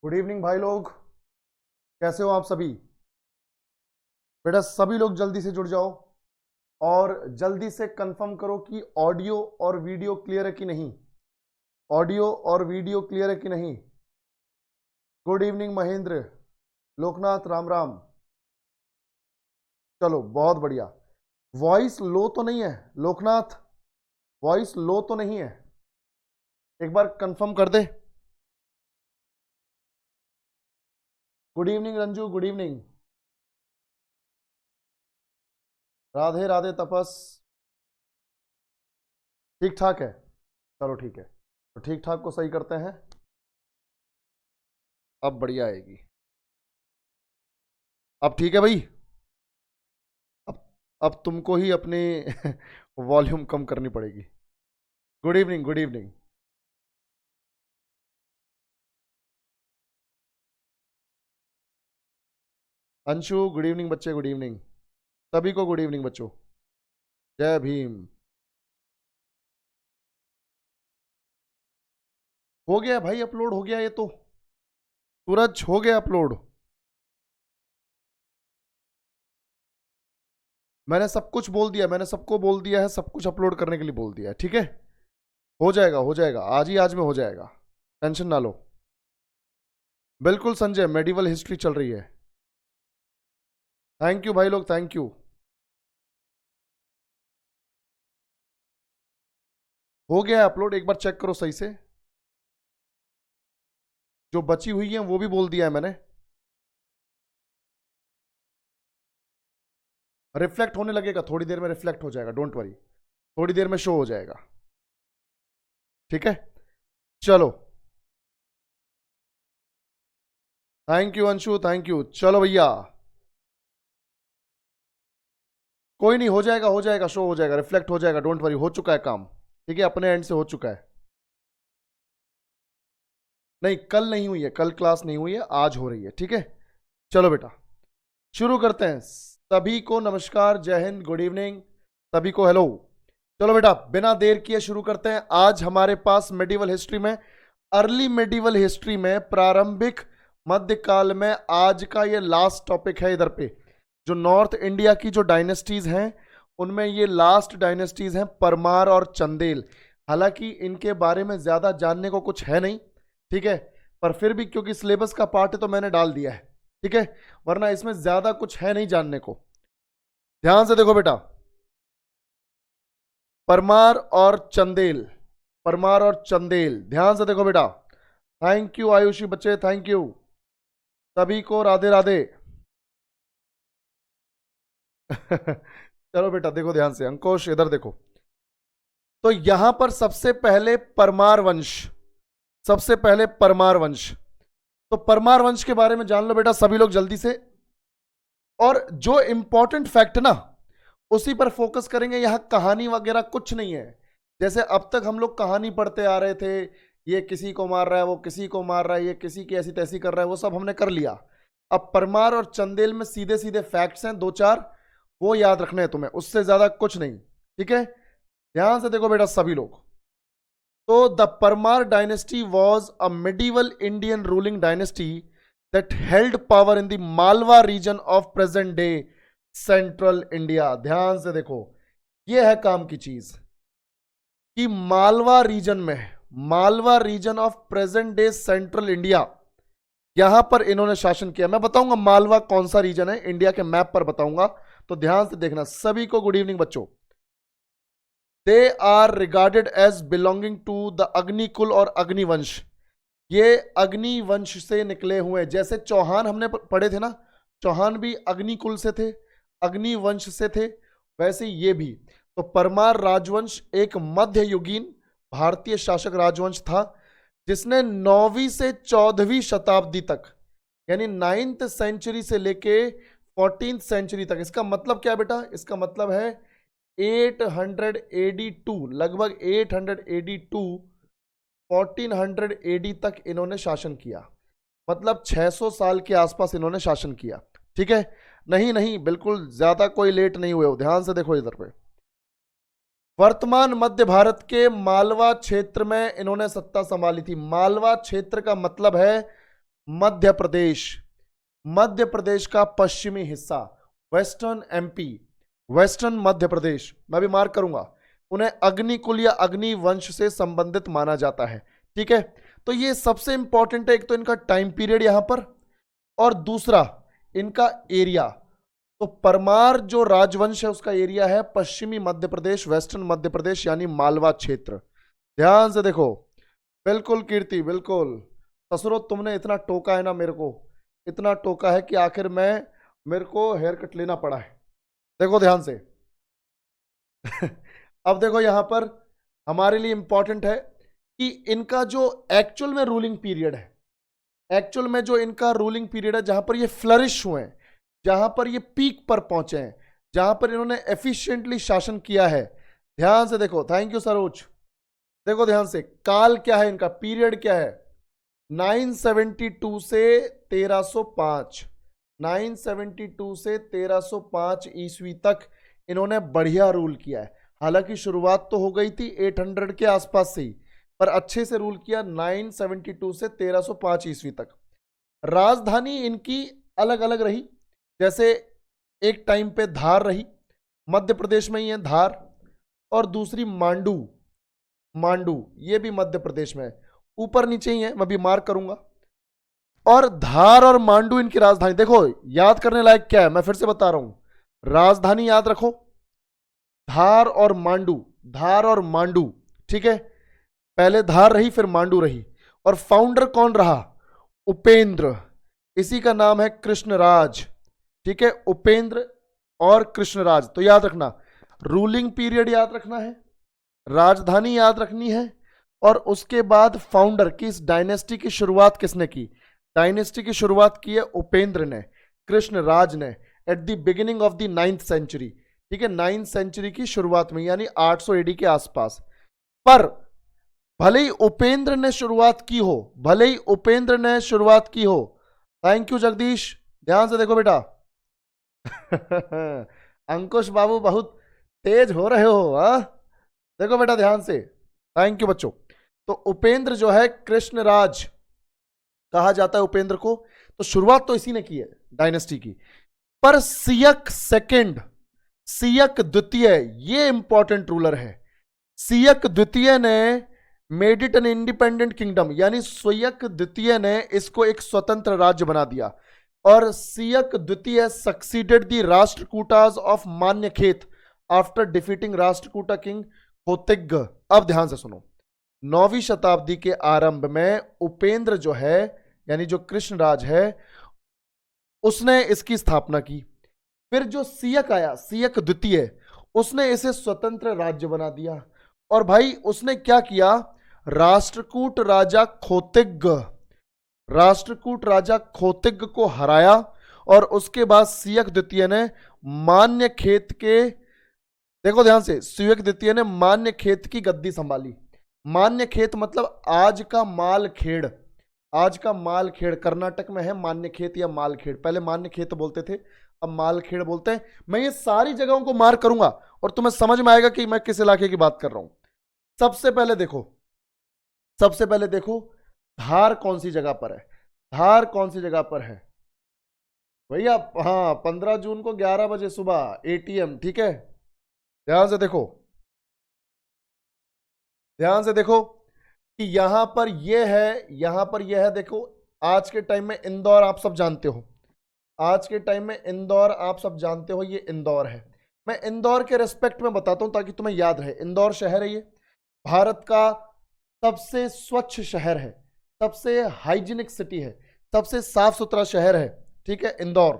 Good evening भाई लोग। कैसे हो आप सभी? बेटा सभी लोग जल्दी से जुड़ जाओ और जल्दी से कंफर्म करो कि ऑडियो और वीडियो क्लियर है कि नहीं। ऑडियो और वीडियो क्लियर है कि नहीं। Good evening Mahendra, Loknath, Ram Ram. चलो बहुत बढ़िया। वॉइस लो तो नहीं है लोकनाथ? वॉइस लो तो नहीं है? एक बार कंफर्म कर दे। Good evening Ranju, good evening. Radhe Radhe Tapas. ठीक ठाक है। चलो ठीक है, तो ठीक ठाक को सही करते हैं। अब बढ़िया आएगी। अब ठीक है भाई। अब अब तुमको ही अपनी वॉल्यूम कम करनी पड़ेगी। Good evening, good evening. Anshu good evening बच्चे, गुड इवनिंग। सभी को गुड इवनिंग बच्चों। जय भीम। हो गया भाई, अपलोड हो गया ये तो। सूरज हो गया अपलोड। मैंने सब कुछ बोल दिया, मैंने सबको बोल दिया है, सब कुछ अपलोड करने के लिए बोल दिया है। ठीक है, हो जाएगा हो जाएगा, आज ही आज में हो जाएगा। टेंशन ना लो। बिल्कुल संजय, मेडिवल हिस्ट्री चल रही है। थैंक यू भाई लोग, थैंक यू। हो गया अपलोड, एक बार चेक करो सही से। जो बची हुई है वो भी बोल दिया है मैंने। रिफ्लेक्ट होने लगेगा, थोड़ी देर में रिफ्लेक्ट हो जाएगा, डोंट वरी। थोड़ी देर में शो हो जाएगा। ठीक है, चलो। Thank you Anshu, thank you. चलो भैया, कोई नहीं, हो जाएगा हो जाएगा, शो हो जाएगा, रिफ्लेक्ट हो जाएगा, डोंट वरी, हो चुका है काम। ठीक है, अपने एंड से हो चुका है। नहीं, कल नहीं हुई है, कल क्लास नहीं हुई है, आज हो रही है। ठीक है, चलो बेटा शुरू करते हैं। सभी को नमस्कार, जय हिंद, गुड इवनिंग। सभी को हेलो। चलो बेटा बिना देर किए शुरू करते हैं। आज हमारे पास मेडिवल हिस्ट्री में, अर्ली मेडिवल हिस्ट्री में, प्रारंभिक मध्यकाल में, आज का ये लास्ट टॉपिक है। इधर पे जो नॉर्थ इंडिया की जो डायनेस्टीज हैं उनमें ये लास्ट डायनेस्टीज हैं, परमार और चंदेल। हालांकि इनके बारे में ज्यादा जानने को कुछ है नहीं, ठीक है, पर फिर भी क्योंकि सिलेबस का पार्ट है तो मैंने डाल दिया है। ठीक है, वरना इसमें ज्यादा कुछ है नहीं जानने को। ध्यान से देखो बेटा, परमार और चंदेल, परमार और चंदेल, ध्यान से देखो बेटा। थैंक यू आयुषी बच्चे, थैंक यू। सभी को राधे राधे। चलो बेटा देखो ध्यान से, अंकुश इधर देखो। तो यहां पर सबसे पहले परमार वंश, सबसे पहले परमार वंश। तो परमार वंश के बारे में जान लो बेटा सभी लोग जल्दी से। और जो इंपॉर्टेंट फैक्ट ना, उसी पर फोकस करेंगे। यहां कहानी वगैरह कुछ नहीं है। जैसे अब तक हम लोग कहानी पढ़ते आ रहे थे, ये किसी को मार रहा है, वो किसी को मार रहा है, ये किसी की ऐसी तैसी कर रहा है, वो सब हमने कर लिया। अब परमार और चंदेल में सीधे सीधे फैक्ट्स हैं दो चार, वो याद रखने हैं तुम्हें, उससे ज्यादा कुछ नहीं। ठीक है, ध्यान से देखो बेटा सभी लोग। तो the Parmar dynasty was a medieval Indian ruling dynasty that held power in the Malwa region of present day central India. ध्यान से देखो, ये है काम की चीज कि मालवा रीजन में, Malwa region of present day central India, यहां पर इन्होंने शासन किया। मैं बताऊंगा मालवा कौन सा रीजन है, इंडिया के मैप पर बताऊंगा, तो ध्यान से देखना। सभी को गुड इवनिंग बच्चों। They are regarded as belonging to the Agnikul और अग्निवंश। ये अग्निवंश से निकले हुए, जैसे चौहान हमने पढ़े थे ना, चौहान भी अग्निकुल से थे, अग्निवंश से थे, वैसे ये भी। तो परमार राजवंश एक मध्ययुगीन भारतीय शासक राजवंश था, जिसने 9वीं से 14वीं शताब्दी तक, यानी 9th सेंचुरी से लेके 14th सेंचुरी तक। इसका मतलब क्या बेटा? इसका मतलब है 882, लगभग 882 1400 एडी तक इन्होंने शासन किया। मतलब 600 साल के आसपास इन्होंने शासन किया। ठीक है, नहीं नहीं बिल्कुल ज्यादा कोई लेट नहीं हुए हो। ध्यान से देखो इधर पे, वर्तमान मध्य भारत के मालवा क्षेत्र में इन्होंने सत्ता संभाली थी। मालवा क्षेत्र का मतलब है मध्य प्रदेश, मध्य प्रदेश का पश्चिमी हिस्सा, western MP, western Madhya Pradesh, मैं भी मार्क करूंगा, उन्हें अग्निकुल या अग्नि वंश से संबंधित माना जाता है। ठीक है, तो ये सबसे इंपॉर्टेंट है, एक तो इनका टाइम पीरियड यहां पर, और दूसरा इनका एरिया। तो परमार जो राजवंश है उसका एरिया है पश्चिमी मध्य प्रदेश, वेस्टर्न मध्य प्रदेश, यानी मालवा क्षेत्र। ध्यान से देखो, बिल्कुल कीर्ति, बिल्कुल ससुरो, तुमने इतना टोका है ना मेरे को, इतना टोका है कि आखिर मेरे को हेयर कट लेना पड़ा है। देखो ध्यान से अब देखो यहां पर हमारे लिए इंपॉर्टेंट है कि इनका जो एक्चुअल में रूलिंग पीरियड है, एक्चुअल में जो इनका रूलिंग पीरियड है, जहां पर ये फ्लरिश हुए हैं, जहां पर ये पीक पर पहुंचे हैं, जहां पर इन्होंने एफिशिएंटली शासन किया है। ध्यान से देखो, थैंक यू सरोज। देखो ध्यान से, काल क्या है इनका, पीरियड क्या है, 972 से 1305, 972 से 1305 ईस्वी तक इन्होंने बढ़िया रूल किया है। हालांकि शुरुआत तो हो गई थी 800 के आसपास से ही, पर अच्छे से रूल किया 972 से 1305 ईस्वी तक। राजधानी इनकी अलग अलग रही, जैसे एक टाइम पे धार रही, मध्य प्रदेश में ही है धार, और दूसरी मांडू, मांडू ये भी मध्य प्रदेश में है, ऊपर नीचे ही है, मैं भी मार्क करूंगा। और धार और मांडू इनकी राजधानी। देखो याद करने लायक क्या है, मैं फिर से बता रहा हूं, राजधानी याद रखो, धार और मांडू, धार और मांडू। ठीक है, पहले धार रही फिर मांडू रही, और फाउंडर कौन रहा, उपेंद्र, इसी का नाम है कृष्णराज। ठीक है, उपेंद्र और कृष्णराज। तो याद रखना, रूलिंग पीरियड याद रखना है, राजधानी याद रखनी है, और उसके बाद फाउंडर की, इस डायनेस्टी की शुरुआत किसने की, डायनेस्टी की शुरुआत की है उपेंद्र ने, कृष्णराज ने, at the beginning of the 9th century. ठीक है, 9th सेंचुरी की शुरुआत में, यानी 800 एडी के आसपास। पर भले ही उपेंद्र ने शुरुआत की हो, भले ही उपेंद्र ने शुरुआत की हो, थैंक यू जगदीश, ध्यान से देखो बेटा अंकुश बाबू बहुत तेज हो रहे हो, हाँ देखो बेटा ध्यान से, थैंक यू बच्चों। तो उपेंद्र जो है, कृष्णराज कहा जाता है उपेंद्र को, तो शुरुआत तो इसी ने की है डायनेस्टी की। पर सियक सेकंड, सियक द्वितीय, ये इंपॉर्टेंट रूलर है। सियक द्वितीय ने made it an independent kingdom, यानी सियक द्वितीय ने इसको एक स्वतंत्र राज्य बना दिया। और सियक द्वितीय succeeded the Rashtrakutas of Manyakheta after defeating Rashtrakuta king Khottiga. अब ध्यान से सुनो, 9वीं शताब्दी के आरंभ में उपेंद्र जो है, यानी जो कृष्णराज है, उसने इसकी स्थापना की। फिर जो सियक आया, सियक द्वितीय, उसने इसे स्वतंत्र राज्य बना दिया। और भाई उसने क्या किया, राष्ट्रकूट राजा खोतिग, राष्ट्रकूट राजा खोतिग को हराया, और उसके बाद सियक द्वितीय ने मान्य खेत के, देखो ध्यान से, सियक द्वितीय ने मान्य खेत की गद्दी संभाली। मान्य खेत मतलब आज का मालखेड़, आज का मालखेड़ कर्नाटक में है मान्यखेत या मालखेड़, पहले मान्यखेत बोलते थे, अब मालखेड़ बोलते हैं। मैं ये सारी जगहों को मार्क करूंगा और तुम्हें समझ में आएगा कि मैं किस इलाके की बात कर रहा हूं। सबसे पहले देखो, सबसे पहले देखो धार कौन सी जगह पर है, धार कौन सी जगह पर है भैया, हाँ 15 जून को 11 बजे सुबह ATM। ठीक है, ध्यान से देखो, ध्यान से देखो कि यहां पर यह है, यहां पर यह है। देखो आज के टाइम में इंदौर आप सब जानते हो, आज के टाइम में इंदौर आप सब जानते हो, ये इंदौर है। मैं इंदौर के रेस्पेक्ट में बताता हूं ताकि तुम्हें याद रहे। इंदौर शहर है, ये भारत का सबसे स्वच्छ शहर है, सबसे हाइजीनिक सिटी है, सबसे साफ सुथरा शहर है। ठीक है, इंदौर।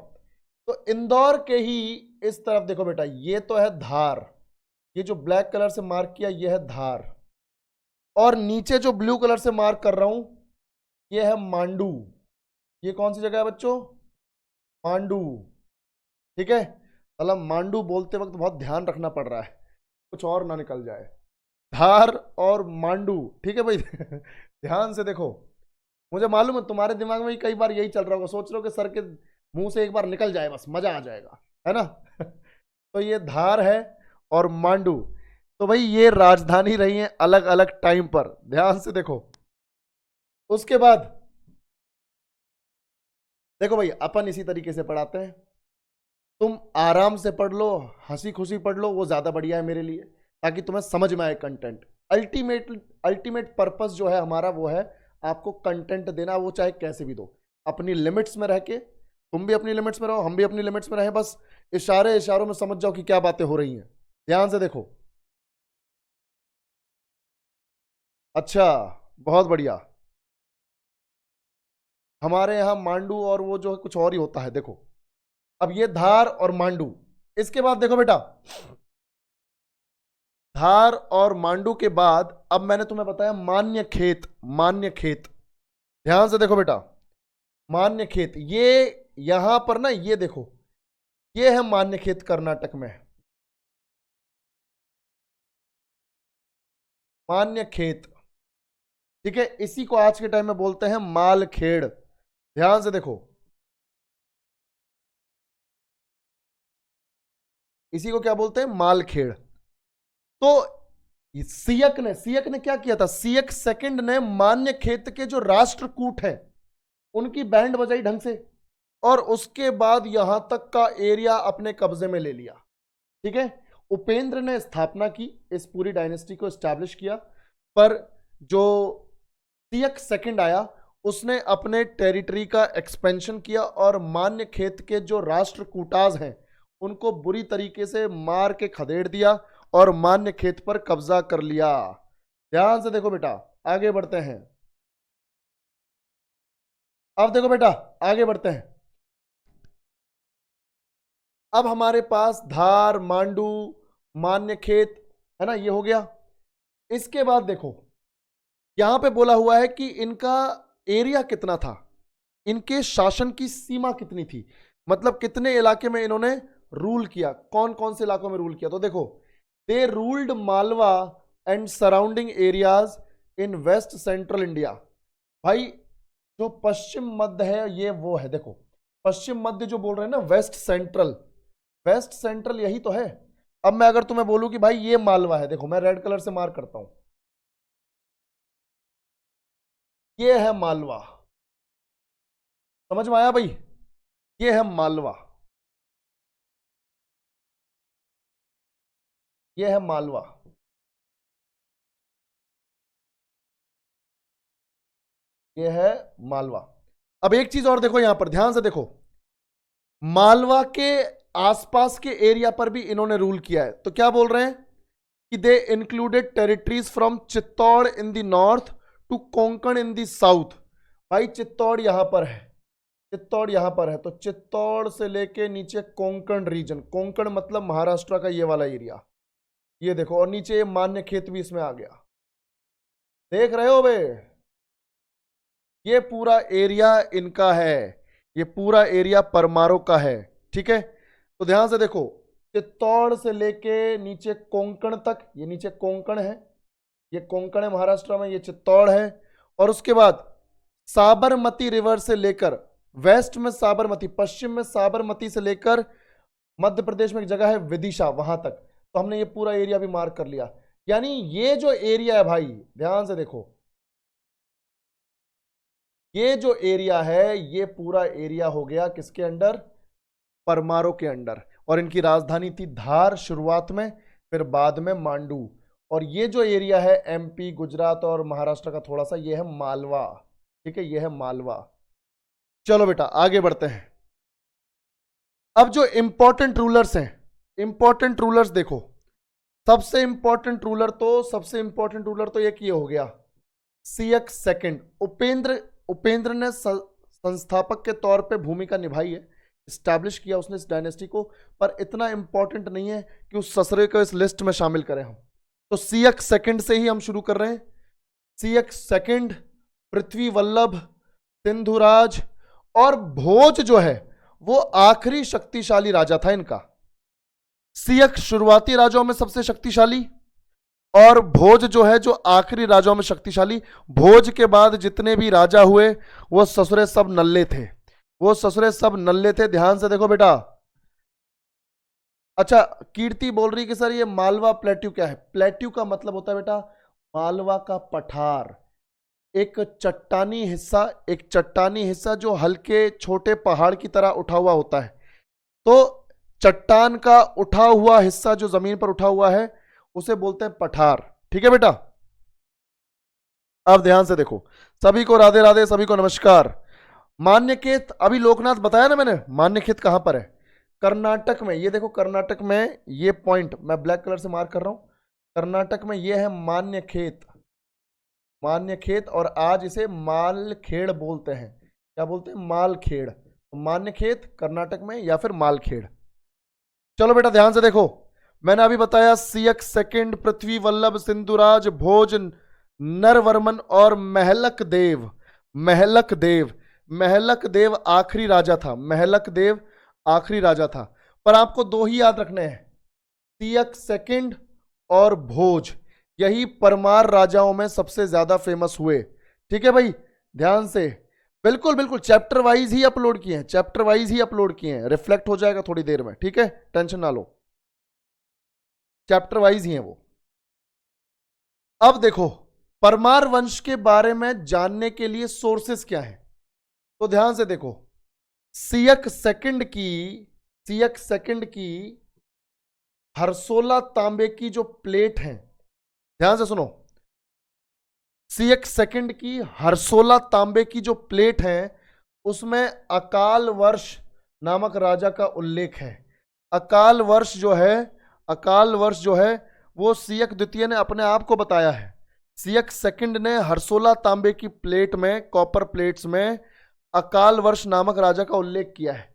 तो इंदौर के ही इस तरफ देखो बेटा, ये तो है धार, ये जो ब्लैक कलर से मार्क किया ये है धार, और नीचे जो ब्लू कलर से मार्क कर रहा हूं ये है मांडू। ये कौन सी जगह है बच्चों, मांडू। ठीक है, मतलब मांडू बोलते वक्त बहुत ध्यान रखना पड़ रहा है, कुछ और ना निकल जाए, धार और मांडू। ठीक है भाई ध्यान से देखो, मुझे मालूम है तुम्हारे दिमाग में भी कई बार यही चल रहा होगा, सोच रहे हो कि सर के मुंह से एक बार निकल जाए बस मजा आ जाएगा, है ना तो ये धार है और मांडू। तो भाई ये राजधानी रही है अलग अलग टाइम पर, ध्यान से देखो। उसके बाद देखो भाई, अपन इसी तरीके से पढ़ाते हैं, तुम आराम से पढ़ लो, हंसी खुशी पढ़ लो, वो ज्यादा बढ़िया है मेरे लिए, ताकि तुम्हें समझ में आए कंटेंट। अल्टीमेट अल्टीमेट पर्पस जो है हमारा वो है आपको कंटेंट देना, वो चाहे कैसे भी दो, अपनी लिमिट्स में रह के। तुम भी अपनी लिमिट्स में रहो, हम भी अपनी लिमिट्स में रहे, बस इशारों में समझ जाओ कि क्या बातें हो रही हैं। ध्यान से देखो। अच्छा, बहुत बढ़िया। हमारे यहाँ मांडू और वो जो है कुछ और ही होता है। देखो अब ये धार और मांडू, इसके बाद देखो बेटा, धार और मांडू के बाद अब मैंने तुम्हें बताया मान्य खेत। मान्य खेत, ध्यान से देखो बेटा, मान्य खेत, ये यहां पर ना, ये देखो, ये है मान्य खेत कर्नाटक में। मान्य खेत, ठीक है, इसी को आज के टाइम में बोलते हैं मालखेड़। ध्यान से देखो, इसी को क्या बोलते हैं, मालखेड़। तो सियक ने क्या किया था, सियक सेकंड ने मान्य खेत के जो राष्ट्रकूट हैं उनकी बैंड बजाई ढंग से, और उसके बाद यहां तक का एरिया अपने कब्जे में ले लिया। ठीक है, उपेंद्र ने स्थापना की, इस पूरी डायनेस्टी को एस्टैब्लिश किया, पर जो सियक सेकंड आया उसने अपने टेरिटरी का एक्सपेंशन किया और मान्य खेत के जो राष्ट्रकूटाज हैं उनको बुरी तरीके से मार के खदेड़ दिया और मान्य खेत पर कब्जा कर लिया। ध्यान से देखो बेटा, आगे बढ़ते हैं। अब देखो बेटा, आगे बढ़ते हैं। अब हमारे पास धार, मांडू, मान्य खेत है ना, ये हो गया। इसके बाद देखो, यहां पे बोला हुआ है कि इनका एरिया कितना था, इनके शासन की सीमा कितनी थी, मतलब कितने इलाके में इन्होंने रूल किया, कौन कौन से इलाकों में रूल किया। तो देखो, they ruled Malwa and surrounding areas in west central India. भाई जो पश्चिम मध्य है ये वो है, देखो पश्चिम मध्य जो बोल रहे हैं ना, वेस्ट सेंट्रल, वेस्ट सेंट्रल यही तो है। अब मैं अगर तुम्हें बोलूं कि भाई ये मालवा है, देखो मैं रेड कलर से मार्क करता हूं, ये है मालवा, समझ में आया भाई, ये है मालवा, ये है मालवा। ये है मालवा। अब एक चीज और देखो, यहां पर ध्यान से देखो, मालवा के आसपास के एरिया पर भी इन्होंने रूल किया है। तो क्या बोल रहे हैं कि they included territories from Chittor in the north to Konkan in the south. भाई चित्तौड़ यहां पर है, चित्तौड़ यहां पर है, तो चित्तौड़ से लेके नीचे कोंकण रीजन, कोंकण मतलब महाराष्ट्र का ये वाला एरिया, ये देखो, और नीचे ये मान्य खेत भी इसमें आ गया। देख रहे हो बे, ये पूरा एरिया इनका है, ये पूरा एरिया परमारों का है। ठीक है, तो ध्यान से देखो, चित्तौड़ से लेके नीचे कोंकण तक, ये नीचे कोंकण है, ये कोंकण है महाराष्ट्र में, ये चित्तौड़ है। और उसके बाद साबरमती रिवर से लेकर, वेस्ट में साबरमती, पश्चिम में साबरमती से लेकर मध्य प्रदेश में एक जगह है विदिशा, वहां तक, तो हमने ये पूरा एरिया भी मार्क कर लिया। यानी ये जो एरिया है भाई, ध्यान से देखो, ये जो एरिया है ये पूरा एरिया हो गया किसके अंडर, परमारों के अंडर। और इनकी राजधानी थी धार शुरुआत में, फिर बाद में मांडू। और ये जो एरिया है एमपी, गुजरात और महाराष्ट्र का थोड़ा सा, ये है मालवा। ठीक है, ये है मालवा। चलो बेटा आगे बढ़ते हैं। अब जो इंपॉर्टेंट रूलर्स हैं, इंपॉर्टेंट रूलर्स देखो, सबसे इंपॉर्टेंट रूलर तो एक ये हो गया, सियक सेकंड। उपेंद्र ने संस्थापक के तौर पे भूमिका निभाई है, स्टैब्लिश किया उसने इस डायनेस्टी को, पर इतना इंपॉर्टेंट नहीं है कि उस ससरे को इस लिस्ट में शामिल करें हम। तो सियक सेकंड से ही हम शुरू कर रहे हैं। सियक सेकंड, पृथ्वी वल्लभ, सिंधुराज और भोज जो है वो आखिरी शक्तिशाली राजा था इनका। सियक शुरुआती राजाओं में सबसे शक्तिशाली, और भोज जो है जो आखिरी राजाओं में शक्तिशाली। भोज के बाद जितने भी राजा हुए वो ससुरे सब नल्ले थे, वो ससुरे सब नल्ले थे। ध्यान से देखो बेटा। अच्छा, कीर्ति बोल रही कि सर ये मालवा प्लेट्यू क्या है। प्लेट्यू का मतलब होता है बेटा मालवा का पठार। एक चट्टानी हिस्सा जो हल्के छोटे पहाड़ की तरह उठा हुआ होता है। तो चट्टान का उठा हुआ हिस्सा जो जमीन पर उठा हुआ है उसे बोलते हैं पठार। ठीक है बेटा, अब ध्यान से देखो, सभी को राधे राधे, सभी को नमस्कार। मान्यखेत, अभी लोकनाथ बताया ना मैंने, मान्यखेत कहां पर है? कर्नाटक में। ये देखो कर्नाटक में, ये पॉइंट मैं ब्लैक कलर से मार्क कर रहा हूं, कर्नाटक में ये है मान्यखेत। मान्यखेत, और आज इसे मालखेड़ बोलते हैं। क्या बोलते हैं? मालखेड़। तो मान्यखेत कर्नाटक में या फिर मालखेड़। चलो बेटा ध्यान से देखो, मैंने अभी बताया सियक सेकंड, पृथ्वी वल्लभ, सिंधुराज, भोज, नरवर्मन और महलक देव। महलक देव, महलक देव आखिरी राजा था। महलक देव आखिरी राजा था। पर आपको दो ही याद रखने हैं, सियक सेकंड और भोज, यही परमार राजाओं में सबसे ज्यादा फेमस हुए। ठीक है भाई, ध्यान से, बिल्कुल बिल्कुल चैप्टर वाइज ही अपलोड किए हैं, चैप्टर वाइज ही अपलोड किए हैं, रिफ्लेक्ट हो जाएगा थोड़ी देर में। ठीक है, टेंशन ना लो, चैप्टर वाइज ही है वो। अब देखो, परमार वंश के बारे में जानने के लिए सोर्सेस क्या है, तो ध्यान से देखो, सियक सेकंड की हरसोला तांबे की जो प्लेट है, ध्यान से सुनो, सियक सेकंड की हरसोला तांबे की जो प्लेट है उसमें अकाल वर्ष नामक राजा का उल्लेख है। अकाल वर्ष जो है वो सियक द्वितीय ने अपने आप को बताया है। सियक सेकंड ने हरसोला तांबे की प्लेट में, कॉपर प्लेट्स में अकाल वर्ष नामक राजा का उल्लेख किया है।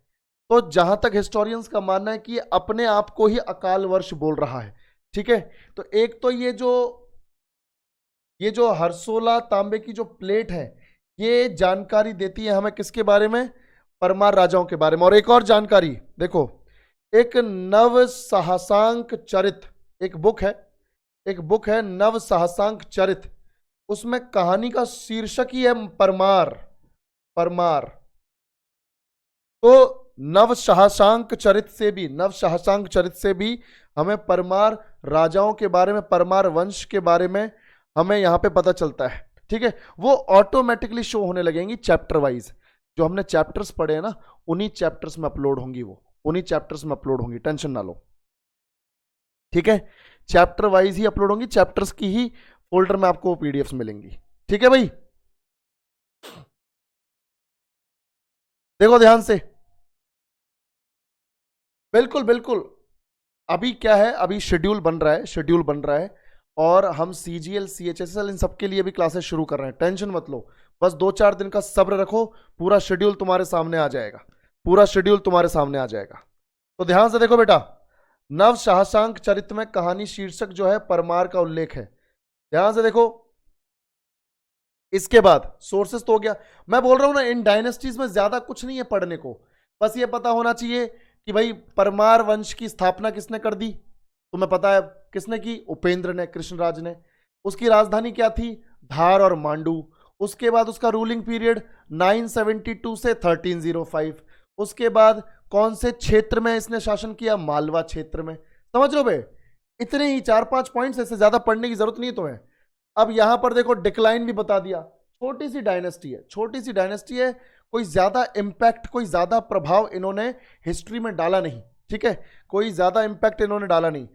तो जहां तक हिस्टोरियंस का मानना है कि अपने आप को ही अकाल वर्ष बोल रहा है। ठीक है, तो एक तो ये जो हरसोला तांबे की जो प्लेट है ये जानकारी देती है हमें किसके बारे में? परमार राजाओं के बारे में। और एक और जानकारी देखो, एक नव सहसांक चरित, एक बुक है नव सहसांक चरित, उसमें कहानी का शीर्षक ही है परमार। तो नव सहसांक चरित से भी हमें परमार राजाओं के बारे में, परमार वंश के बारे में हमें यहां पे पता चलता है। ठीक है, वो ऑटोमेटिकली शो होने लगेंगी चैप्टर वाइज। जो हमने चैप्टर्स पढ़े हैं ना, उन्हीं चैप्टर्स में अपलोड होंगी, टेंशन ना लो। ठीक है, चैप्टर वाइज ही अपलोड होंगी, चैप्टर्स की ही फोल्डर में आपको पीडीएफ्स मिलेंगी। ठीक है भाई, देखो ध्यान से, बिल्कुल बिल्कुल। अभी क्या है, अभी शेड्यूल बन रहा है और हम सीजीएल, सीएचएसएल इन सब के लिए भी क्लासेस शुरू कर रहे हैं। टेंशन मत लो, बस 2-4 दिन का सब्र रखो, पूरा शेड्यूल तुम्हारे सामने आ जाएगा। तो ध्यान से देखो बेटा, नव सहसांक चरित में कहानी शीर्षक जो है परमार का उल्लेख है। ध्यान से देखो, इसके बाद सोर्सेस तो हो गया। मैं बोल रहा हूं ना, इन डायनेस्टीज में ज्यादा कुछ नहीं है पढ़ने को, बस ये पता होना चाहिए कि भाई परमार वंश की स्थापना किसने कर दी। तुम्हें पता है किसने की? उपेंद्र ने, कृष्णराज ने। उसकी राजधानी क्या थी? धार और मांडू। उसके बाद उसका रूलिंग पीरियड 972 से 1305। उसके बाद कौन से क्षेत्र में इसने शासन किया? मालवा क्षेत्र में। समझ लो बे, इतने ही 4-5 पॉइंट्स, ऐसे ज्यादा पढ़ने की जरूरत नहीं है तुम्हें। अब यहां पर देखो डिक्लाइन भी बता दिया। छोटी सी डायनेस्टी है, कोई ज्यादा इंपैक्ट, कोई ज्यादा प्रभाव इन्होंने हिस्ट्री में डाला नहीं। ठीक है, कोई ज्यादा इंपैक्ट इन्होंने डाला नहीं।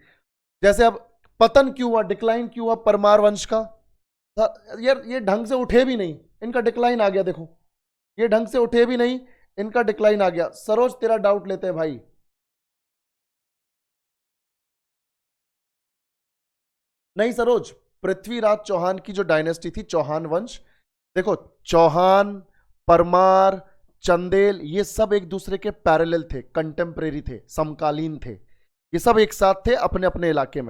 जैसे अब पतन क्यों हुआ, डिक्लाइन क्यों हुआ परमार वंश का? यार ये ढंग से उठे भी नहीं, इनका डिक्लाइन आ गया। देखो, ये ढंग से उठे भी नहीं, इनका डिक्लाइन आ गया। सरोज तेरा डाउट लेते हैं भाई। नहीं सरोज, पृथ्वीराज चौहान की जो डायनेस्टी थी, चौहान वंश, देखो चौहान, परमार, चंदेल, ये सब एक दूसरे के पैरेलल थे, कंटेम्परेरी थे, समकालीन थे। ये सब एक साथ थे, अपने अपने इलाके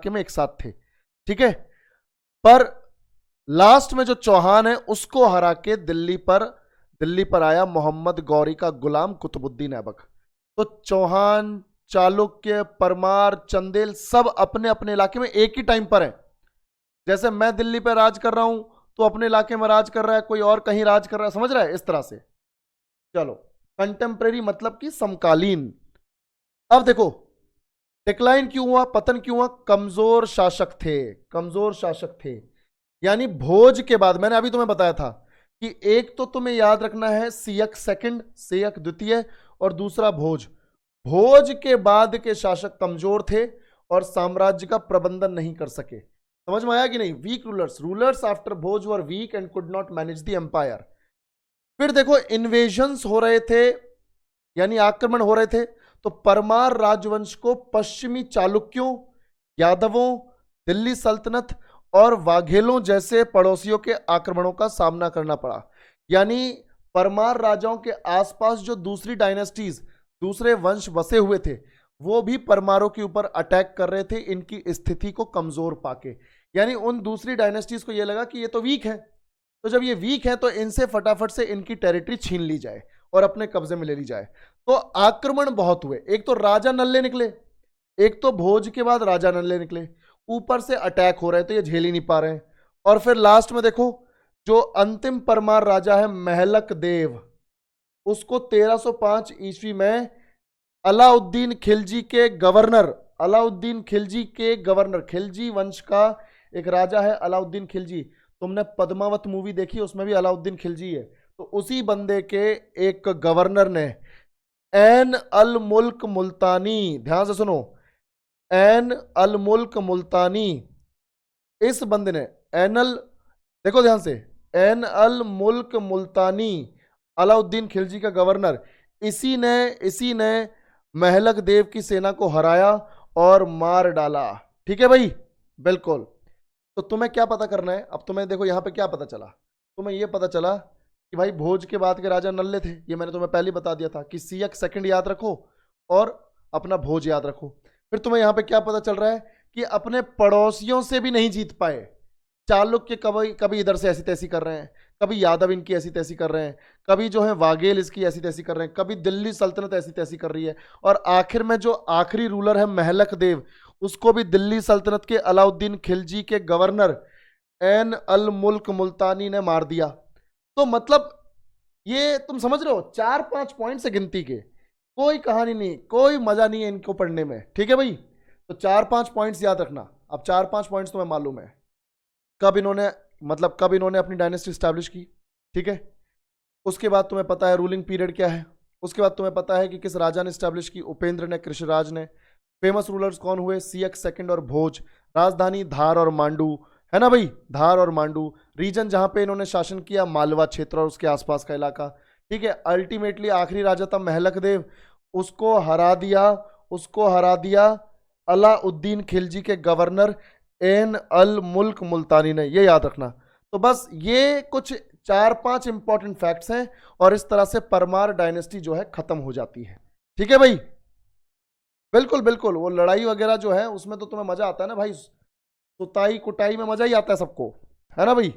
में एक साथ थे। ठीक है, पर लास्ट में जो चौहान है उसको हरा के दिल्ली पर आया मोहम्मद गौरी का गुलाम कुतुबुद्दीन ऐबक। तो चौहान, चालुक्य, परमार, चंदेल सब अपने अपने इलाके में एक ही टाइम पर है। जैसे मैं दिल्ली पर राज कर रहा हूं तो अपने इलाके में राज कर रहा है, कोई और कहीं राज कर रहा है, समझ रहा है? इस तरह से। चलो, कंटेम्परेरी मतलब कि समकालीन। अब देखो, डिक्लाइन क्यों हुआ, पतन क्यों हुआ? कमजोर शासक थे। यानी भोज के बाद, मैंने अभी तुम्हें बताया था कि एक तो तुम्हें याद रखना है सियक सेकंड, सियक द्वितीय, और दूसरा भोज। भोज के बाद के शासक कमजोर थे और साम्राज्य का प्रबंधन नहीं कर सके। समझ में आया कि नहीं? Weak rulers after Bhoj were weak and could not manage the empire. फिर देखो इन्वेजन्स हो रहे थे, यानी आक्रमण हो रहे थे, तो परमार राजवंश को पश्चिमी चालुक्यों, यादवों, दिल्ली सल्तनत और वाघेलों जैसे पड़ोसियों के आक्रमणों का सामना करना पड़ा। यानी परमार राजाओं के आसपास जो दूसरी डायनेस्टीज, दूसरे वंश बसे हुए थे, वो भी परमारों के ऊपर अटैक कर रहे थे इनकी स्थिति को कमजोर पाके। यानी उन दूसरी डायनेस्टीज को यह लगा कि ये तो वीक है, तो जब ये वीक है तो इनसे फटाफट से इनकी टेरिटरी छीन ली जाए और अपने कब्जे में ले ली जाए। तो आक्रमण बहुत हुए, एक तो राजा नल्ले निकले, एक तो भोज के बाद राजा नल्ले निकले, ऊपर से अटैक हो रहे थे, ये झेल ही नहीं पा रहे हैं। और फिर लास्ट में देखो जो अंतिम परमार राजा है महलक देव, उसको 1305 ईस्वी में अलाउद्दीन खिलजी के गवर्नर, अलाउद्दीन खिलजी के गवर्नर, खिलजी वंश का एक राजा है अलाउद्दीन खिलजी। तुमने पद्मावत मूवी देखी, उसमें भी अलाउद्दीन खिलजी है। तो उसी बंदे के एक गवर्नर ने एन अल मुल्क मुल्तानी, ध्यान से सुनो, एन अल मुल्क मुल्तानी, इस बंदे ने एनल, देखो ध्यान से, एन अल मुल्क मुल्तानी, अलाउद्दीन खिलजी का गवर्नर, इसी ने महलक देव की सेना को हराया और मार डाला। ठीक है भाई, बिल्कुल। तो तुम्हें क्या पता करना है अब? तुम्हें देखो यहां पे क्या पता चला, तुम्हें यह पता चला कि भाई भोज के बाद के राजा नल्ले थे, ये मैंने तुम्हें पहले बता दिया था कि सियक सेकंड याद रखो और अपना भोज याद रखो। फिर तुम्हें यहां पे क्या पता चल रहा है कि अपने पड़ोसियों से भी नहीं जीत पाए। चालुक्य कभी कभी इधर से ऐसी तैसी कर रहे हैं, कभी यादव इनकी ऐसी तैसी कर रहे हैं, कभी जो है वाघेल इसकी ऐसी तैसी कर रहे हैं, कभी दिल्ली सल्तनत ऐसी तैसी कर रही है, और आखिर में जो आखिरी रूलर है महलक देव, उसको भी दिल्ली सल्तनत के अलाउद्दीन खिलजी के गवर्नर एन अल मुल्क मुल्तानी ने मार दिया। तो मतलब ये तुम समझ रहे हो, 4-5 पॉइंट से गिनती के, कोई कहानी नहीं, कोई मजा नहीं है इनको पढ़ने में। ठीक है भाई, तो 4-5 पॉइंट्स याद रखना। अब 4-5 पॉइंट्स तुम्हें मालूम है कब इन्होंने अपनी डायनेस्टी स्टैब्लिश की। ठीक है, उसके बाद तुम्हें पता है रूलिंग पीरियड क्या है, उसके बाद तुम्हें पता है कि किस राजा ने स्टैब्लिश की, उपेंद्र ने, कृष्णराज ने। फेमस रूलर्स कौन हुए, सियक सेकंड और भोज। राजधानी धार और मांडू, है ना भाई, धार और मांडू। रीजन जहां पे इन्होंने शासन किया मालवा क्षेत्र और उसके आसपास का इलाका। ठीक है, अल्टीमेटली आखिरी राजा था महलक देव, उसको हरा दिया अलाउद्दीन खिलजी के गवर्नर एन अल मुल्क मुल्तानी ने। ये याद रखना। तो बस ये कुछ 4-5 इंपॉर्टेंट फैक्ट्स हैं और इस तरह से परमार डायनेस्टी जो है खत्म हो जाती है। ठीक है भाई, बिल्कुल बिल्कुल। वो लड़ाई वगैरह जो है उसमें तो तुम्हें मजा आता है ना भाई, सुताई कुटाई में मजा ही आता है सबको, है ना भाई।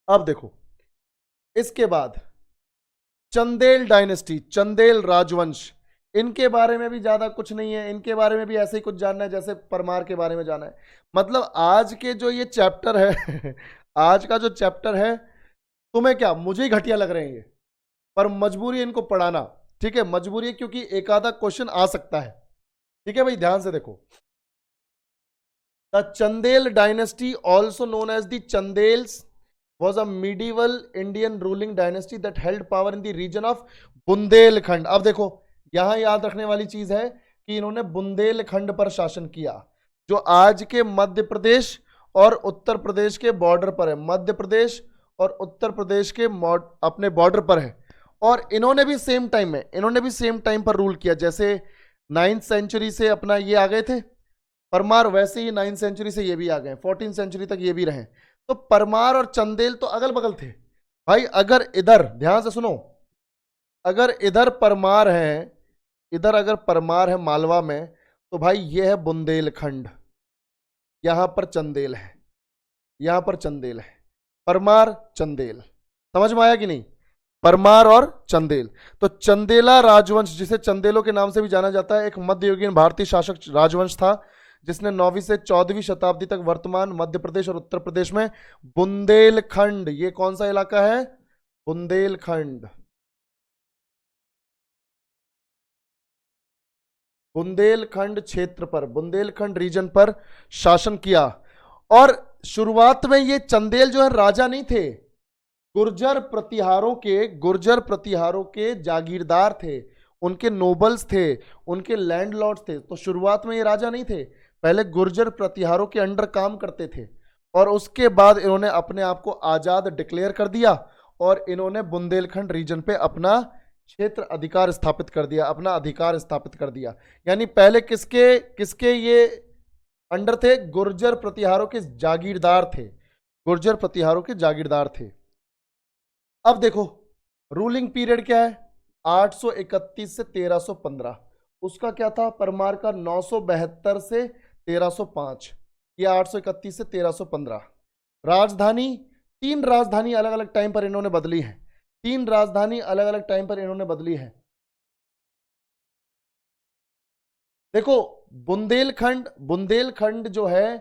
अब देखो इसके बाद चंदेल डायनेस्टी, चंदेल राजवंश, इनके बारे में भी ज्यादा कुछ नहीं है, इनके बारे में भी ऐसे ही कुछ जानना है जैसे परमार के बारे में जाना है। मतलब आज के जो ये चैप्टर है आज का जो चैप्टर है, तुम्हें क्या, मुझे ही घटिया लग रहे हैं ये, पर मजबूरी है इनको पढ़ाना। ठीक है, मजबूरी है, क्योंकि एक आधा क्वेश्चन आ सकता है। ठीक है भाई, ध्यान से देखो। The Chandel dynasty also known as the Chandels was a medieval Indian ruling dynasty that held power in the region of Bundelkhand. अब देखो यहां याद रखने वाली चीज है कि इन्होंने बुंदेलखंड पर शासन किया, जो आज के मध्य प्रदेश और उत्तर प्रदेश के बॉर्डर पर है। मध्य प्रदेश और उत्तर प्रदेश के अपने बॉर्डर पर है। और इन्होंने भी सेम टाइम पर रूल किया, जैसे 9th सेंचुरी से अपना ये आ गए थे परमार, वैसे ही 9th सेंचुरी से ये भी आ गए, 14th सेंचुरी तक ये भी रहे। तो परमार और चंदेल तो अगल बगल थे भाई। अगर इधर ध्यान से सुनो, अगर इधर परमार है मालवा में, तो भाई ये है बुंदेलखंड, यहां पर चंदेल है, यहां पर चंदेल है। परमार चंदेल, समझ में आया कि नहीं? परमार और चंदेल। तो चंदेला राजवंश, जिसे चंदेलों के नाम से भी जाना जाता है, एक मध्ययुगीन भारतीय शासक राजवंश था जिसने 9वीं से 14वीं शताब्दी तक वर्तमान मध्य प्रदेश और उत्तर प्रदेश में बुंदेलखंड, ये कौन सा इलाका है, बुंदेलखंड, बुंदेलखंड क्षेत्र पर, बुंदेलखंड रीजन पर शासन किया। और शुरुआत में ये चंदेल जो है राजा नहीं थे, गुर्जर प्रतिहारों के जागीरदार थे, उनके नोबल्स थे, उनके लैंडलॉर्ड्स थे। तो शुरुआत में ये राजा नहीं थे, पहले गुर्जर प्रतिहारों के अंडर काम करते थे, और उसके बाद इन्होंने अपने आप को आजाद डिक्लेयर कर दिया और इन्होंने बुंदेलखंड रीजन पे अपना क्षेत्र अधिकार स्थापित कर दिया, अपना अधिकार स्थापित कर दिया। यानी पहले किसके किसके ये अंडर थे? गुर्जर प्रतिहारों के जागीरदार थे, गुर्जर प्रतिहारों के जागीरदार थे। अब देखो रूलिंग पीरियड क्या है, 831 से 1315। उसका क्या था? परमार का 972 से 1305, या 831 से 1315। राजधानी, 3 राजधानी अलग अलग टाइम पर इन्होंने बदली है, 3 राजधानी अलग अलग टाइम पर इन्होंने बदली है। देखो बुंदेलखंड जो है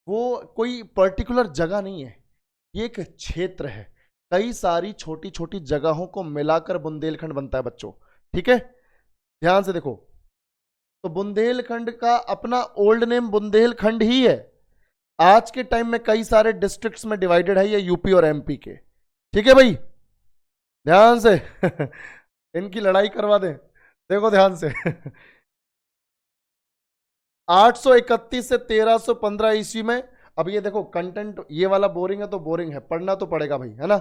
वो कोई पर्टिकुलर जगह नहीं है, ये एक क्षेत्र है, कई सारी छोटी छोटी जगहों को मिलाकर बुंदेलखंड बनता है बच्चों, ठीक है? ध्यान से देखो, तो बुंदेलखंड का अपना ओल्ड नेम बुंदेलखंड ही है, आज के टाइम में कई सारे डिस्ट्रिक्ट्स में डिवाइडेड है, ये यूपी और एमपी के, ठीक है भाई? ध्यान से इनकी लड़ाई करवा दें, देखो ध्यान से 831 से 1315 ईस्वी में। अब ये देखो कंटेंट ये वाला बोरिंग है तो बोरिंग है, पढ़ना तो पड़ेगा भाई, है ना?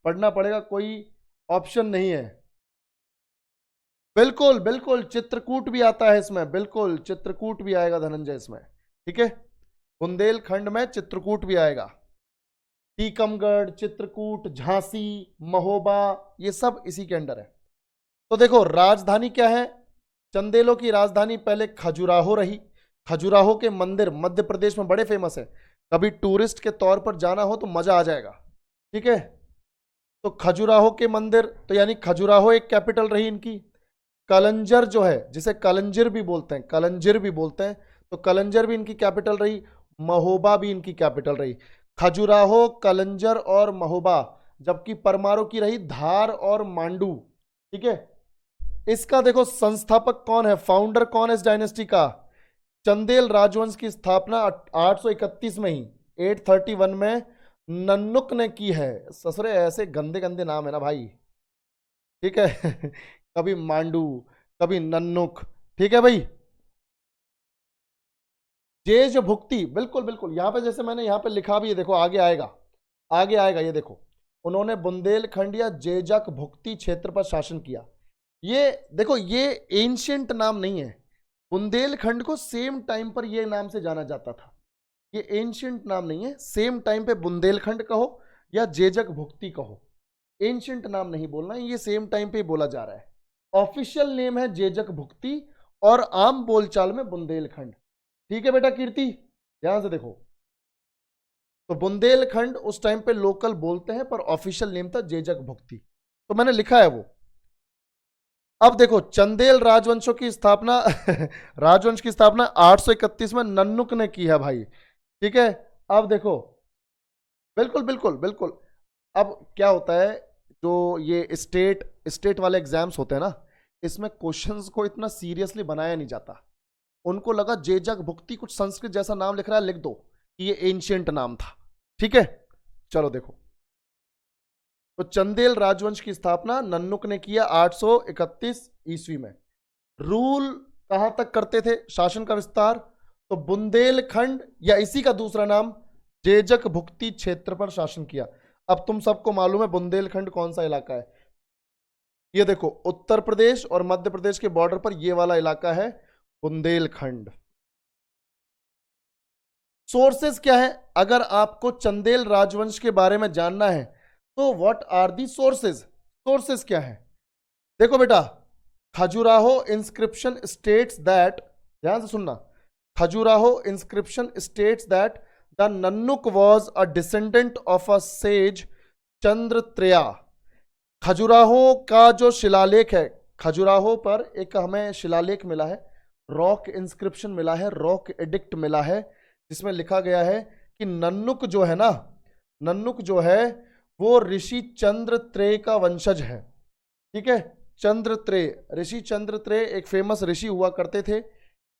पढ़ना पड़ेगा, कोई ऑप्शन नहीं है। बिल्कुल बिल्कुल चित्रकूट भी आता है इसमें, बिल्कुल चित्रकूट भी आएगा धनंजय इसमें, ठीक है? बुंदेलखंड में चित्रकूट भी आएगा, टीकमगढ़, चित्रकूट, झांसी, महोबा, ये सब इसी के अंडर है। तो देखो राजधानी क्या है, चंदेलों की राजधानी पहले खजुराहो रही। खजुराहो के मंदिर मध्य प्रदेश में बड़े फेमस है, कभी टूरिस्ट के तौर पर जाना हो तो मजा आ जाएगा, ठीक है? तो खजुराहो के मंदिर, तो यानी खजुराहो एक कैपिटल रही इनकी। कलंजर जो है, जिसे कलंजर भी बोलते हैं, कलंजर भी बोलते हैं, तो कलंजर भी इनकी कैपिटल रही। महोबा भी इनकी कैपिटल रही। खजुराहो, कलंजर और महोबा, जबकि परमारों की रही धार और मांडू, ठीक है? इसका देखो संस्थापक कौन है, फाउंडर कौन है इस डायनेस्टी का? चंदेल राजवंश की स्थापना 831 में ही, 831 में नन्नुक ने की है। ससुरे ऐसे गंदे गंदे नाम है ना भाई, ठीक है? कभी मांडू, कभी नन्नुक, ठीक है भाई? जेज भुक्ति, बिल्कुल बिल्कुल, यहां पे जैसे मैंने यहां पे लिखा भी है, देखो आगे आएगा, आगे आएगा, ये देखो उन्होंने बुंदेलखंड या जेजक भुक्ति क्षेत्र पर शासन किया। ये देखो ये एंशियंट नाम नहीं है, बुंदेलखंड को सेम टाइम पर ये नाम से जाना जाता था, ये एंशियंट नाम नहीं है। सेम टाइम पे बुंदेलखंड कहो या जेजक भुक्ति कहो, एंशियंट नाम नहीं बोलना, ये सेम टाइम पे बोला जा रहा है। ऑफिशियल नेम है जेजक भुक्ति और आम बोलचाल में बुंदेलखंड, ठीक है बेटा कीर्ति? ध्यान से देखो, तो बुंदेलखंड उस टाइम पे लोकल बोलते हैं पर ऑफिशियल नेम था जेजक भुक्ति, तो मैंने लिखा है वो। अब देखो चंदेल राजवंशों की स्थापना राजवंश की स्थापना 831 में नन्नुक ने की है भाई, ठीक है? अब देखो बिल्कुल बिल्कुल बिल्कुल, अब क्या होता है, जो ये स्टेट वाले एग्जाम्स होते हैं ना, इसमें क्वेश्चंस को इतना सीरियसली बनाया नहीं जाता। उनको लगा जेजक भुक्ति कुछ संस्कृत जैसा नाम लिख रहा है, लिख दो कि ये एंशियंट नाम था, ठीक है? चलो देखो, तो चंदेल राजवंश की स्थापना नन्नुक ने किया 831 ईस्वी में। रूल कहां तक करते थे, शासन का विस्तार? तो बुंदेलखंड या इसी का दूसरा नाम जेजक भुक्ति क्षेत्र पर शासन किया। अब तुम सबको मालूम है बुंदेलखंड कौन सा इलाका है, ये देखो उत्तर प्रदेश और मध्य प्रदेश के बॉर्डर पर ये वाला इलाका है बुंदेलखंड। सोर्सेस क्या है, अगर आपको चंदेल राजवंश के बारे में जानना है तो what are the sources, sources क्या है? देखो बेटा, खजुराहो इंस्क्रिप्शन स्टेट्स दैट, ध्यान से सुनना, Khajuraho inscription states that the Nannuk was a descendant of a sage Chandratreya. Khajuraho का जो शिलालेख है, खजुराहो पर एक हमें शिलालेख मिला है, रॉक इंस्क्रिप्शन मिला है, रॉक एडिक्ट मिला है, जिसमें लिखा गया है कि नन्नुक जो है ना, नन्नुक जो है वो ऋषि चंद्रत्रेय का वंशज है, ठीक है? चंद्रत्रेय, ऋषि चंद्रत्रेय एक फेमस ऋषि हुआ करते थे,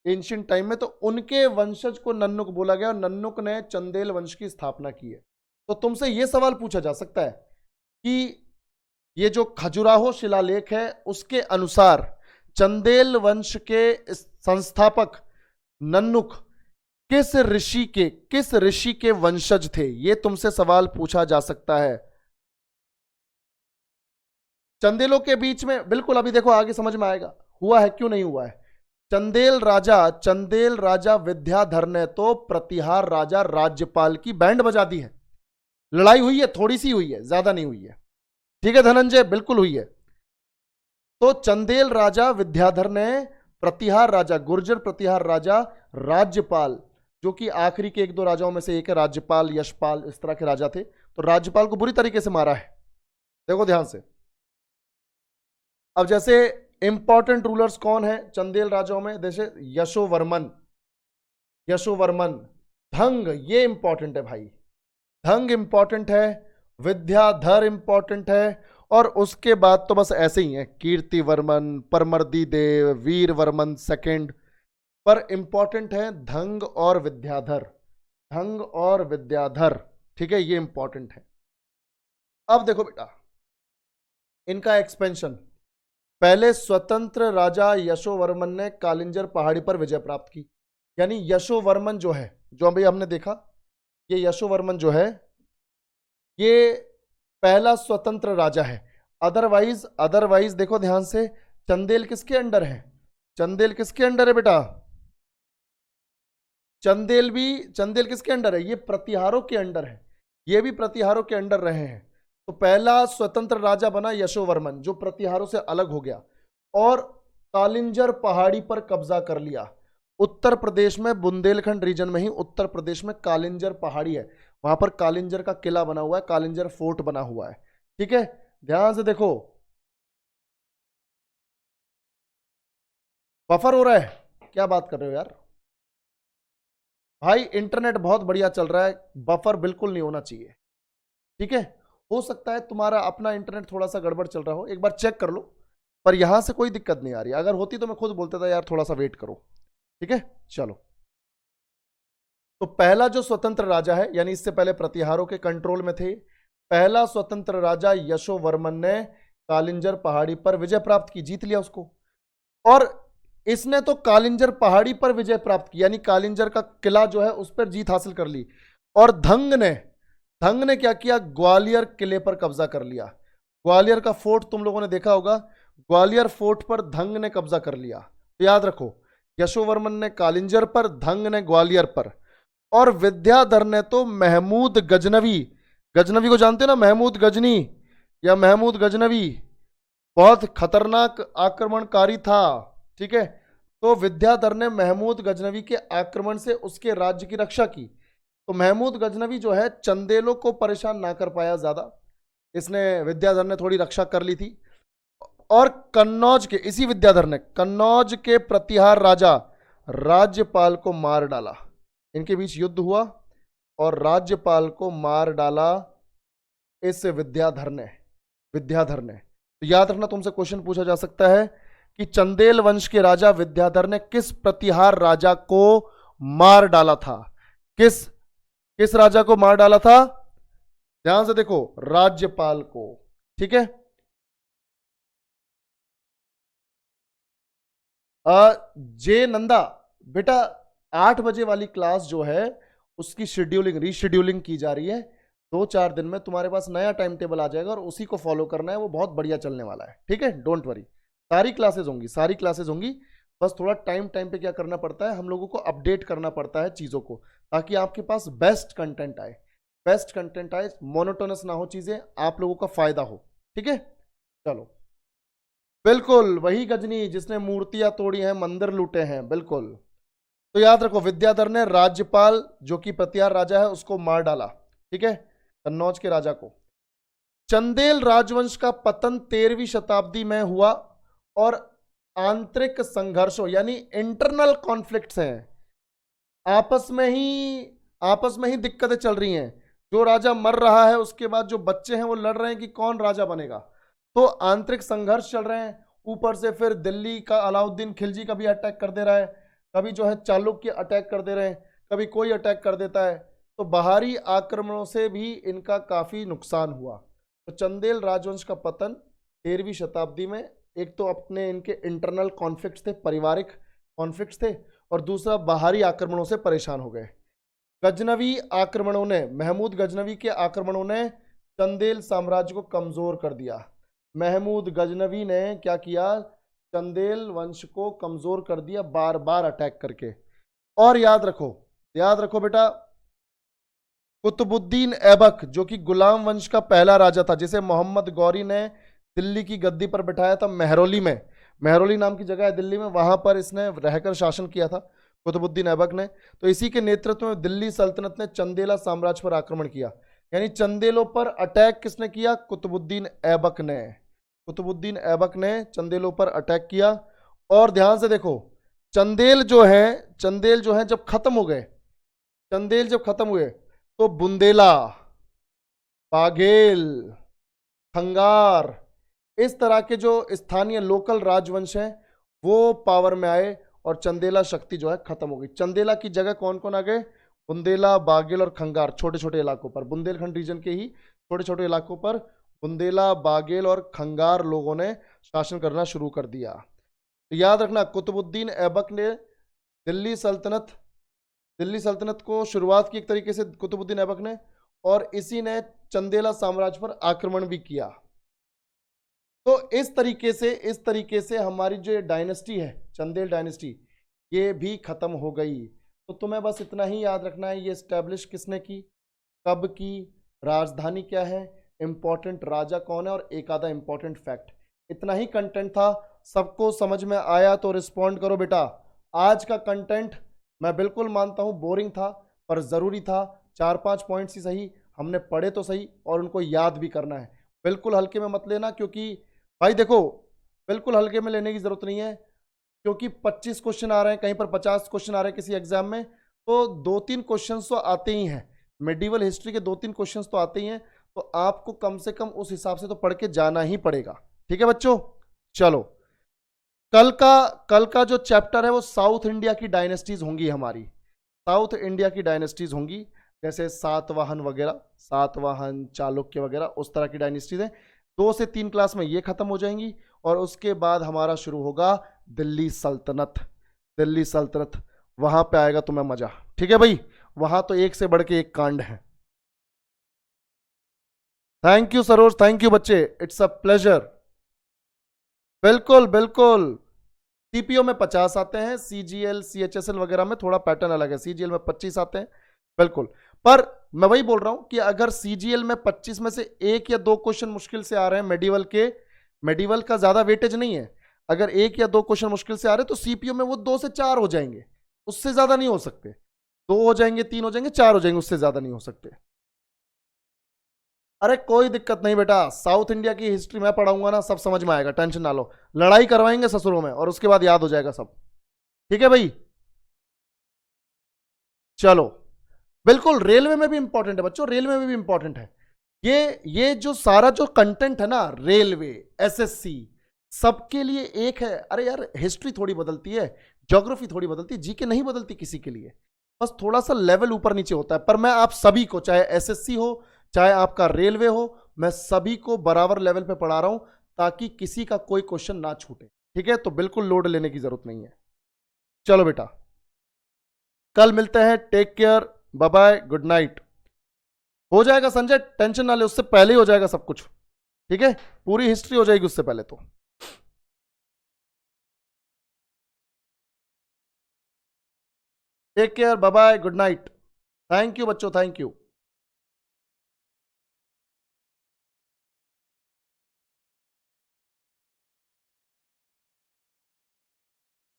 एंशियंट टाइम में, तो उनके वंशज को नन्नुक बोला गया और नन्नुक ने चंदेल वंश की स्थापना की है। तो तुमसे यह सवाल पूछा जा सकता है कि ये जो खजुराहो शिलालेख है उसके अनुसार चंदेल वंश के संस्थापक नन्नुक किस ऋषि के वंशज थे, ये तुमसे सवाल पूछा जा सकता है। चंदेलों के बीच में, बिल्कुल अभी देखो आगे समझ में आएगा हुआ है क्यों नहीं हुआ है। चंदेल राजा विद्याधर ने तो प्रतिहार राजा राज्यपाल की बैंड बजा दी है। लड़ाई हुई है, थोड़ी सी हुई है, ज्यादा नहीं हुई है, ठीक है धनंजय, बिल्कुल हुई है। तो चंदेल राजा विद्याधर ने प्रतिहार राजा, गुर्जर प्रतिहार राजा राज्यपाल, जो कि आखिरी के 1-2 राजाओं में से एक है, राज्यपाल, यशपाल, इस तरह के राजा थे, तो राज्यपाल को बुरी तरीके से मारा है। देखो ध्यान से, अब जैसे इंपॉर्टेंट रूलर्स कौन है चंदेल राजाओं में, जैसे यशोवर्मन, धंग, ये इंपॉर्टेंट है भाई, धंग इंपॉर्टेंट है, विद्याधर इंपॉर्टेंट है, और उसके बाद तो बस ऐसे ही है, कीर्तिवर्मन, परमर्दी देव, वीरवर्मन सेकंड, पर इंपॉर्टेंट है धंग और विद्याधर, ठीक है, ये इंपॉर्टेंट है। अब देखो बेटा इनका एक्सपेंशन, पहले स्वतंत्र राजा यशोवर्मन ने कालिंजर पहाड़ी पर विजय प्राप्त की, यानी यशोवर्मन जो है, जो अभी हमने देखा, ये यशोवर्मन जो है ये पहला स्वतंत्र राजा है। अदरवाइज देखो ध्यान से, चंदेल किसके अंडर है, बेटा, चंदेल किसके अंडर है, ये प्रतिहारों के अंडर है, ये भी प्रतिहारों के अंडर रहे हैं। तो पहला स्वतंत्र राजा बना यशोवर्मन, जो प्रतिहारों से अलग हो गया और कालिंजर पहाड़ी पर कब्जा कर लिया। उत्तर प्रदेश में बुंदेलखंड रीजन में ही, उत्तर प्रदेश में कालिंजर पहाड़ी है, वहां पर कालिंजर का किला बना हुआ है, कालिंजर फोर्ट बना हुआ है, ठीक है। ध्यान से देखो, बफर हो रहा है, क्या बात कर रहे हो यार भाई, इंटरनेट बहुत बढ़िया चल रहा है, बफर बिल्कुल नहीं होना चाहिए, ठीक है। हो सकता है तुम्हारा अपना इंटरनेट थोड़ा सा गड़बड़ चल रहा हो, एक बार चेक कर लो, पर यहां से कोई दिक्कत नहीं आ रही, अगर होती तो मैं खुद बोलता था यार थोड़ा सा वेट करो, ठीक है। चलो, तो पहला जो स्वतंत्र राजा है, यानी इससे पहले प्रतिहारों के कंट्रोल में थे, पहला स्वतंत्र राजा यशोवर्मन ने कालिंजर पहाड़ी पर विजय प्राप्त की, जीत लिया उसको, और इसने तो कालिंजर पहाड़ी पर विजय प्राप्त की, यानी कालिंजर का किला जो है उस पर जीत हासिल कर ली, और धंग ने क्या किया, ग्वालियर किले पर कब्जा कर लिया। ग्वालियर का फोर्ट तुम लोगों ने देखा होगा, ग्वालियर फोर्ट पर धंग ने कब्जा कर लिया। तो याद रखो, यशोवर्मन ने कालिंजर पर, धंग ने ग्वालियर पर, और विद्याधर ने तो महमूद गजनवी को जानते हो ना, महमूद गजनी या महमूद गजनवी, बहुत खतरनाक आक्रमणकारी था, ठीक है। तो विद्याधर ने महमूद गजनवी के आक्रमण से उसके राज्य की रक्षा की। तो महमूद गजनवी जो है चंदेलों को परेशान ना कर पाया ज्यादा, इसने, विद्याधर ने थोड़ी रक्षा कर ली थी, और कन्नौज के, इसी विद्याधर ने कन्नौज के प्रतिहार राजा राज्यपाल को मार डाला। इनके बीच युद्ध हुआ और राज्यपाल को मार डाला इस विद्याधर ने। तो याद रखना, तुमसे क्वेश्चन पूछा जा सकता है कि चंदेल वंश के राजा विद्याधर ने किस प्रतिहार राजा को मार डाला था, किस राजा को मार डाला था, ध्यान से देखो, राज्यपाल को, ठीक है। जे नंदा बेटा, 8 बजे वाली क्लास जो है उसकी रीशेड्यूलिंग की जा रही है, 2-4 दिन में तुम्हारे पास नया टाइम टेबल आ जाएगा और उसी को फॉलो करना है, वो बहुत बढ़िया चलने वाला है, ठीक है, डोंट वरी, सारी क्लासेस होंगी, बस थोड़ा टाइम पे क्या करना पड़ता है, हम लोगों को अपडेट करना पड़ता है चीजों को, ताकि आपके पास बेस्ट कंटेंट आए, मोनोटोनस ना हो चीजें, आप लोगों का फायदा हो, ठीक है। चलो, बिल्कुल वही गजनी जिसने मूर्तियां तोड़ी हैं, मंदिर लूटे हैं, बिल्कुल। तो याद रखो, विद्याधर ने राज्यपाल जो कि प्रतिहार राजा है उसको मार डाला, ठीक है, कन्नौज के राजा को। चंदेल राजवंश का पतन 13वीं शताब्दी में हुआ और आंतरिक संघर्षों, यानी इंटरनल कॉन्फ्लिक्ट्स हैं, आपस में ही दिक्कतें चल रही हैं, जो राजा मर रहा है उसके बाद जो बच्चे हैं वो लड़ रहे हैं कि कौन राजा बनेगा, तो आंतरिक संघर्ष चल रहे हैं। ऊपर से फिर दिल्ली का अलाउद्दीन खिलजी का भी अटैक कर दे रहा है, कभी जो है चालुक्य अटैक कर दे रहे हैं, कभी कोई अटैक कर देता है, तो बाहरी आक्रमणों से भी इनका काफी नुकसान हुआ। तो चंदेल राजवंश का पतन 13वीं शताब्दी में, एक तो अपने इनके इंटरनल कॉन्फ्लिक्ट्स थे, पारिवारिक कॉन्फ्लिक्ट्स थे, और दूसरा बाहरी आक्रमणों से परेशान हो गए। गजनवी आक्रमणों ने, महमूद गजनवी के आक्रमणों ने चंदेल साम्राज्य को कमजोर कर दिया। महमूद गजनवी ने क्या किया, चंदेल वंश को कमजोर कर दिया बार बार अटैक करके। और याद रखो बेटा, कुतुबुद्दीन ऐबक जो कि गुलाम वंश का पहला राजा था, जिसे मोहम्मद गौरी ने दिल्ली की गद्दी पर बिठाया था मेहरौली में, मेहरौली नाम की जगह है दिल्ली में, वहां पर इसने रहकर शासन किया था कुतुबुद्दीन ऐबक ने। तो इसी के नेतृत्व में दिल्ली सल्तनत ने चंदेला साम्राज्य पर आक्रमण किया। यानी चंदेलों पर अटैक किसने किया, कुतुबुद्दीन ऐबक ने। कुतुबुद्दीन ऐबक ने चंदेलों पर अटैक किया। और ध्यान से देखो, चंदेल जो है जब खत्म हो गए, चंदेल जब खत्म हुए, तो बुंदेला, बाघेल, खंगार, इस तरह के जो स्थानीय लोकल राजवंश हैं वो पावर में आए और चंदेला शक्ति जो है खत्म हो गई। चंदेला की जगह कौन कौन आ गए, बुंदेला, बाघेल और खंगार, छोटे छोटे इलाकों पर, बुंदेलखंड रीजन के ही छोटे छोटे इलाकों पर बुंदेला, बाघेल और खंगार लोगों ने शासन करना शुरू कर दिया। तो याद रखना, कुतुबुद्दीन ऐबक ने दिल्ली सल्तनत को शुरुआत की एक तरीके से कुतुबुद्दीन ऐबक ने, और इसी ने चंदेला साम्राज्य पर आक्रमण भी किया। तो इस तरीके से हमारी जो डायनेस्टी है, चंदेल डायनेस्टी, ये भी खत्म हो गई। तो तुम्हें बस इतना ही याद रखना है, ये स्टैब्लिश किसने की, कब की, राजधानी क्या है, इंपॉर्टेंट राजा कौन है, और एक आधा इंपॉर्टेंट फैक्ट। इतना ही कंटेंट था। सबको समझ में आया तो रिस्पॉन्ड करो बेटा। आज का कंटेंट मैं बिल्कुल मानता हूं बोरिंग था, पर जरूरी था। 4-5 पॉइंट्स ही सही हमने पढ़े तो सही, और उनको याद भी करना है। बिल्कुल हल्के में मत लेना, क्योंकि भाई देखो, बिल्कुल हल्के में लेने की जरूरत नहीं है, क्योंकि 25 क्वेश्चन आ रहे हैं, कहीं पर 50 क्वेश्चन आ रहे हैं किसी एग्जाम में, तो 2-3 क्वेश्चन तो आते ही हैं। मेडिवल हिस्ट्री के 2-3 क्वेश्चन तो आते ही हैं, तो आपको कम से कम उस हिसाब से तो पढ़ के जाना ही पड़ेगा। ठीक है बच्चों, चलो कल का जो चैप्टर है वो साउथ इंडिया की डायनेस्टीज होंगी हमारी, साउथ इंडिया की डायनेस्टीज होंगी, जैसे सातवाहन वगैरह, सातवाहन, चालुक्य वगैरह, उस तरह की डायनेस्टीज हैं। 2 से 3 क्लास में ये खत्म हो जाएंगी, और उसके बाद हमारा शुरू होगा दिल्ली सल्तनत। दिल्ली सल्तनत, वहां पे आएगा तुम्हें मजा। ठीक है भाई, वहां तो एक से बढ़ के एक कांड है। Thank you Saroj, thank you बच्चे, इट्स अ प्लेजर। बिल्कुल बिल्कुल, सीपीओ में 50 आते हैं, सीजीएल सीएचएसएल वगैरह में थोड़ा पैटर्न अलग है, सीजीएल में 25 आते हैं। बिल्कुल, पर मैं वही बोल रहा हूं कि अगर सीजीएल में 25 में से 1 या 2 क्वेश्चन मुश्किल से आ रहे हैं, मेडिवल का ज्यादा वेटेज नहीं है, अगर 1 या 2 क्वेश्चन मुश्किल से आ रहे हैं, तो सीपीओ में वो 2 से 4 हो जाएंगे, उससे ज्यादा नहीं हो सकते। 2 हो जाएंगे, 3 हो जाएंगे, 4 हो जाएंगे, उससे ज्यादा नहीं हो सकते। अरे कोई दिक्कत नहीं बेटा, साउथ इंडिया की हिस्ट्री मैं पढ़ाऊंगा ना, सब समझ में आएगा, टेंशन ना लो। लड़ाई करवाएंगे ससुरों में, और उसके बाद याद हो जाएगा सब। ठीक है भाई, चलो। बिल्कुल, रेलवे में भी इंपॉर्टेंट है बच्चों, रेलवे में भी इंपॉर्टेंट है। ये जो सारा जो कंटेंट है ना, रेलवे, एसएससी, सबके लिए एक है। अरे यार, हिस्ट्री थोड़ी बदलती है, ज्योग्राफी थोड़ी बदलती है, जीके नहीं बदलती किसी के लिए, बस थोड़ा सा लेवल ऊपर नीचे होता है। पर मैं आप सभी को, चाहे एसएससी हो चाहे आपका रेलवे हो, मैं सभी को बराबर लेवल पे पढ़ा रहा हूं, ताकि किसी का कोई क्वेश्चन ना छूटे। ठीक है, तो बिल्कुल लोड लेने की जरूरत नहीं है। चलो बेटा, कल मिलते हैं, take care, bye bye, good night. हो जाएगा संजय, टेंशन ना ले, उससे पहले ही हो जाएगा सब कुछ। ठीक है, पूरी हिस्ट्री हो जाएगी उससे पहले। तो take care, bye bye, good night. Thank you बच्चों, थैंक यू।